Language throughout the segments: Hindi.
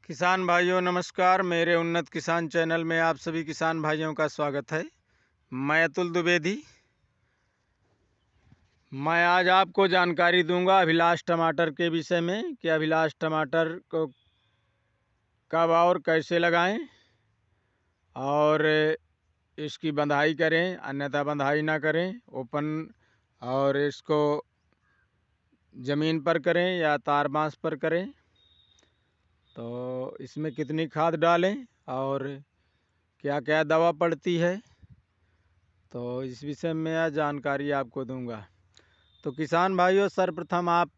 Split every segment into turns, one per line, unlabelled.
किसान भाइयों नमस्कार। मेरे उन्नत किसान चैनल में आप सभी किसान भाइयों का स्वागत है। मैं अतुल द्विवेदी। मैं आज आपको जानकारी दूंगा अभिलाष टमाटर के विषय में कि अभिलाष टमाटर को कब और कैसे लगाएं और इसकी बंधाई करें, अन्यथा बंधाई ना करें, ओपन और इसको ज़मीन पर करें या तार बांस पर करें, तो इसमें कितनी खाद डालें और क्या क्या दवा पड़ती है, तो इस विषय में यह जानकारी आपको दूंगा। तो किसान भाइयों, सर्वप्रथम आप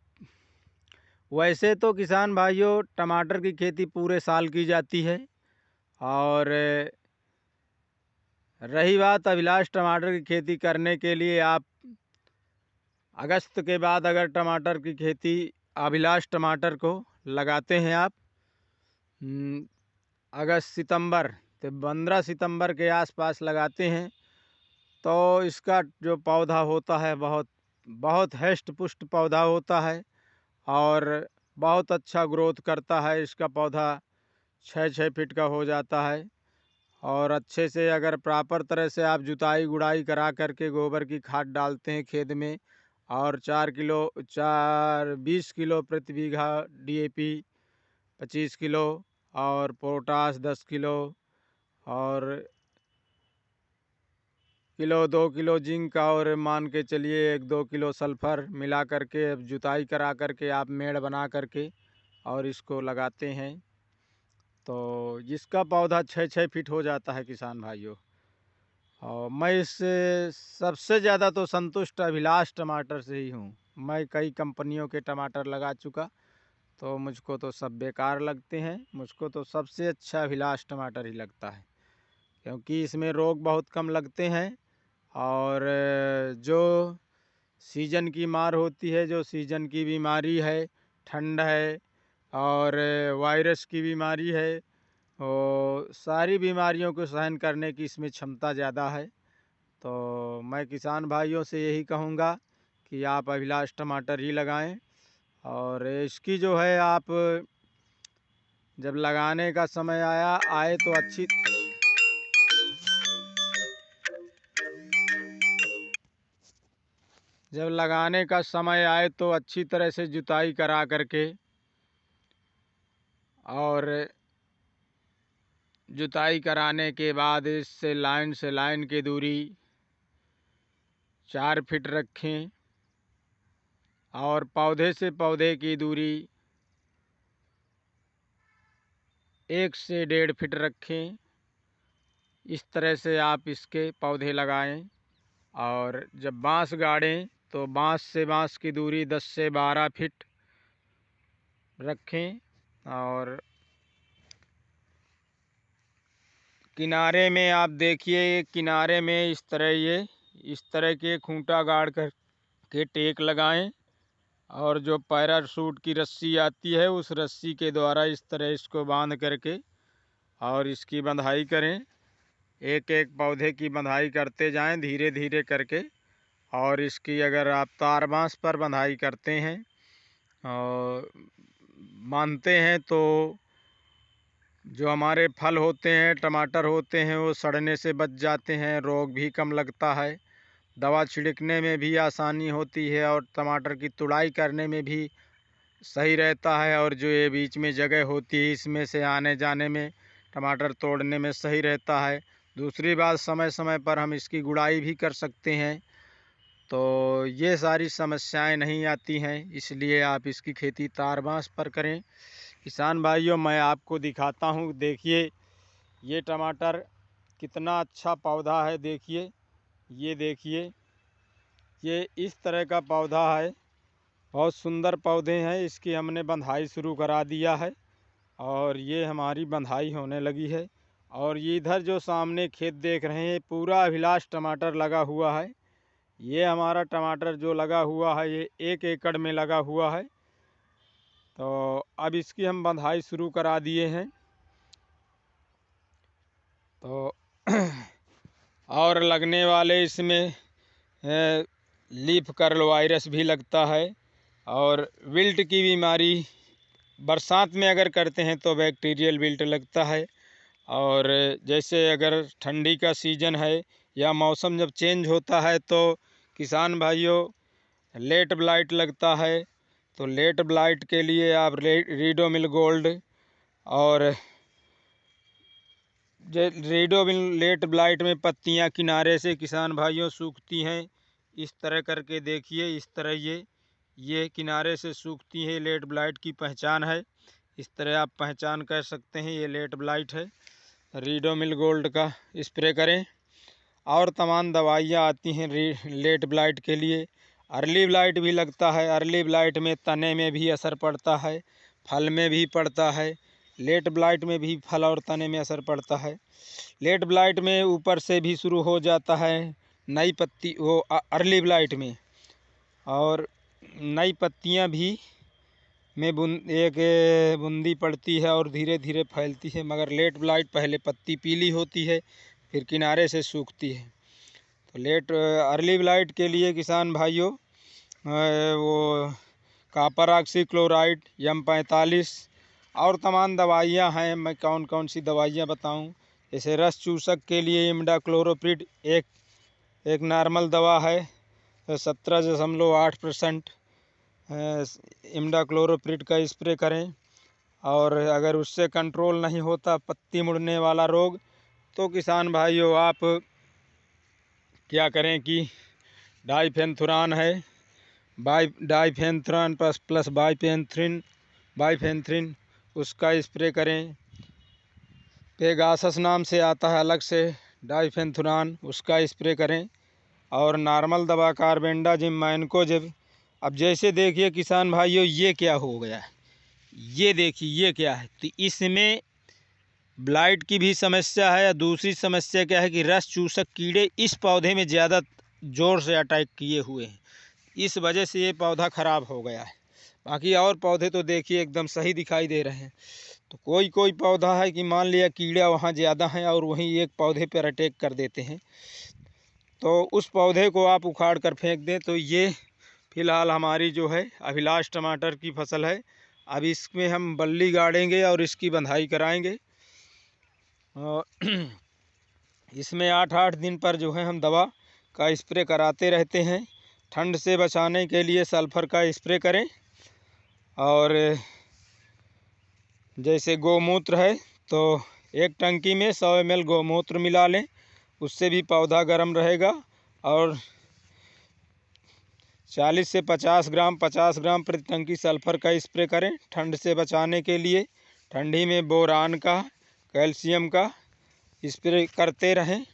वैसे तो किसान भाइयों टमाटर की खेती पूरे साल की जाती है, और रही बात अभिलाष टमाटर की खेती करने के लिए आप अगस्त के बाद अगर टमाटर की खेती अभिलाष टमाटर को लगाते हैं आप अगस्त सितंबर तो 15 सितंबर के आसपास लगाते हैं, तो इसका जो पौधा होता है बहुत हष्ट पुष्ट पौधा होता है और बहुत अच्छा ग्रोथ करता है। इसका पौधा 6-6 फीट का हो जाता है, और अच्छे से अगर प्रॉपर तरह से आप जुताई गुड़ाई करा करके गोबर की खाद डालते हैं खेत में, और 20 किलो प्रति बीघा DAP, 25 किलो और पोटास 10 किलो और 2 किलो जिंक, और मान के चलिए 1-2 किलो सल्फ़र मिला करके अब जुताई करा करके आप मेड़ बना करके और इसको लगाते हैं, तो जिसका पौधा 6-6 फीट हो जाता है किसान भाइयों। और मैं इससे सबसे ज़्यादा तो संतुष्ट अभिलाष टमाटर से ही हूँ। मैं कई कंपनियों के टमाटर लगा चुका, तो मुझको तो सब बेकार लगते हैं। मुझको तो सबसे अच्छा अभिलाष टमाटर ही लगता है, क्योंकि इसमें रोग बहुत कम लगते हैं, और जो सीजन की मार होती है, जो सीजन की बीमारी है, ठंड है और वायरस की बीमारी है, और सारी बीमारियों को सहन करने की इसमें क्षमता ज़्यादा है। तो मैं किसान भाइयों से यही कहूँगा कि आप अभिलाष टमाटर ही लगाएं, और इसकी जो है आप जब लगाने का समय आए तो जब लगाने का समय आए तो अच्छी तरह से जुताई करा करके, और जुताई कराने के बाद इससे लाइन से लाइन की दूरी 4 फीट रखें, और पौधे से पौधे की दूरी 1 से 1.5 फीट रखें। इस तरह से आप इसके पौधे लगाएं, और जब बांस गाड़ें तो बांस से बांस की दूरी 10 से 12 फीट रखें, और किनारे में आप देखिए, किनारे में इस तरह के खूंटा गाड़ कर के टेक लगाएं, और जो पैराशूट की रस्सी आती है उस रस्सी के द्वारा इस तरह इसको बांध करके और इसकी बंधाई करें। एक एक पौधे की बंधाई करते जाएं धीरे धीरे करके, और इसकी अगर आप तार बांस पर बंधाई करते हैं और बांधते हैं तो जो हमारे फल होते हैं, टमाटर होते हैं, वो सड़ने से बच जाते हैं, रोग भी कम लगता है, दवा छिड़कने में भी आसानी होती है, और टमाटर की तुड़ाई करने में भी सही रहता है, और जो ये बीच में जगह होती है इसमें से आने जाने में, टमाटर तोड़ने में सही रहता है। दूसरी बात, समय समय पर हम इसकी गुड़ाई भी कर सकते हैं, तो ये सारी समस्याएं नहीं आती हैं, इसलिए आप इसकी खेती तार बांस पर करें। किसान भाइयों, मैं आपको दिखाता हूँ, देखिए ये टमाटर कितना अच्छा पौधा है। देखिए, ये देखिए, ये इस तरह का पौधा है, बहुत सुंदर पौधे हैं। इसकी हमने बंधाई शुरू करा दिया है, और ये हमारी बंधाई होने लगी है। और ये इधर जो सामने खेत देख रहे हैं, पूरा अभिलाष टमाटर लगा हुआ है। ये हमारा टमाटर जो लगा हुआ है ये 1 एकड़ में लगा हुआ है। तो अब इसकी हम बंधाई शुरू करा दिए हैं, तो और लगने वाले इसमें लीफ कर्ल वायरस भी लगता है, और विल्ट की बीमारी बरसात में अगर करते हैं तो बैक्टीरियल विल्ट लगता है। और जैसे अगर ठंडी का सीज़न है या मौसम जब चेंज होता है तो किसान भाइयों लेट ब्लाइट लगता है। तो लेट ब्लाइट के लिए आप रीडोमिल गोल्ड और रीडोमिल लेट ब्लाइट में पत्तियां किनारे से किसान भाइयों सूखती हैं। इस तरह करके देखिए, इस तरह ये किनारे से सूखती है, लेट ब्लाइट की पहचान है। इस तरह आप पहचान कर सकते हैं, ये लेट ब्लाइट है। रीडोमिल गोल्ड का स्प्रे करें। और तमाम दवाइयाँ आती हैं लेट ब्लाइट के लिए। अर्ली ब्लाइट भी लगता है। अर्ली ब्लाइट में तने में भी असर पड़ता है, फल में भी पड़ता है। लेट ब्लाइट में भी फल और तने में असर पड़ता है। लेट ब्लाइट में ऊपर से भी शुरू हो जाता है नई पत्ती, वो अर्ली ब्लाइट में, और नई पत्तियां भी में एक बूंदी पड़ती है और धीरे धीरे फैलती है। मगर लेट ब्लाइट पहले पत्ती पीली होती है, फिर किनारे से सूखती है। तो अर्ली ब्लाइट के लिए किसान भाइयों वो कॉपर ऑक्सीक्लोराइड, M45 और तमाम दवाइयाँ हैं। मैं कौन कौन सी दवाइयाँ बताऊं? जैसे रस चूसक के लिए इमिडाक्लोप्रिड एक नॉर्मल दवा है, 17.8% इमिडाक्लोप्रिड का स्प्रे करें। और अगर उससे कंट्रोल नहीं होता पत्ती मुड़ने वाला रोग, तो किसान भाइयों आप क्या करें कि डाइफेंथुरान है, डाइफेंथुरान प्लस बाइफेंथ्रिन उसका स्प्रे करें। पेगासस नाम से आता है अलग से डाइफेंथुरान, उसका स्प्रे करें। और नॉर्मल दवा कार्बेंडाजिम, मैनकोजेब। अब जैसे देखिए किसान भाइयों, ये क्या हो गया है, ये देखिए ये क्या है। तो इसमें ब्लाइट की भी समस्या है। दूसरी समस्या क्या है कि रस चूसक कीड़े इस पौधे में ज़्यादा ज़ोर से अटैक किए हुए हैं, इस वजह से ये पौधा ख़राब हो गया है। बाकी और पौधे तो देखिए एकदम सही दिखाई दे रहे हैं। तो कोई कोई पौधा है कि मान लिया कीड़ा वहाँ ज़्यादा है और वहीं एक पौधे पर अटैक कर देते हैं, तो उस पौधे को आप उखाड़ कर फेंक दें। तो ये फ़िलहाल हमारी जो है अभिलाष टमाटर की फसल है। अब इसमें हम बल्ली गाड़ेंगे और इसकी बंधाई कराएंगे। और इसमें 8-8 दिन पर जो है हम दवा का स्प्रे कराते रहते हैं। ठंड से बचाने के लिए सल्फ़र का स्प्रे करें। और जैसे गोमूत्र है तो एक टंकी में 100 ml गोमूत्र मिला लें, उससे भी पौधा गर्म रहेगा। और 40 से 50 ग्राम प्रति टंकी सल्फ़र का स्प्रे करें ठंड से बचाने के लिए। ठंडी में बोरान का, कैल्शियम का स्प्रे करते रहें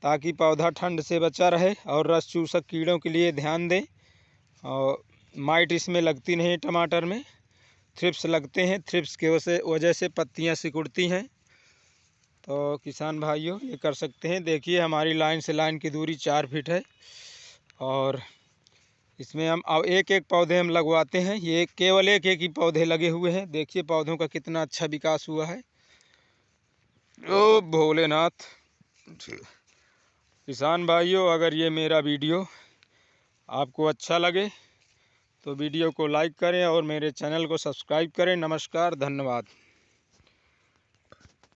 ताकि पौधा ठंड से बचा रहे। और रस चूसक कीड़ों के लिए ध्यान दें। और माइट इसमें लगती नहीं टमाटर में, थ्रिप्स लगते हैं। थ्रिप्स की वजह से पत्तियां सिकुड़ती हैं। तो किसान भाइयों ये कर सकते हैं। देखिए हमारी लाइन से लाइन की दूरी 4 फीट है और इसमें हम अब एक एक पौधे हम लगवाते हैं। ये केवल एक एक ही पौधे लगे हुए हैं। देखिए पौधों का कितना अच्छा विकास हुआ है। ओ भोलेनाथ। किसान भाइयों अगर ये मेरा वीडियो आपको अच्छा लगे तो वीडियो को लाइक करें और मेरे चैनल को सब्सक्राइब करें। नमस्कार, धन्यवाद।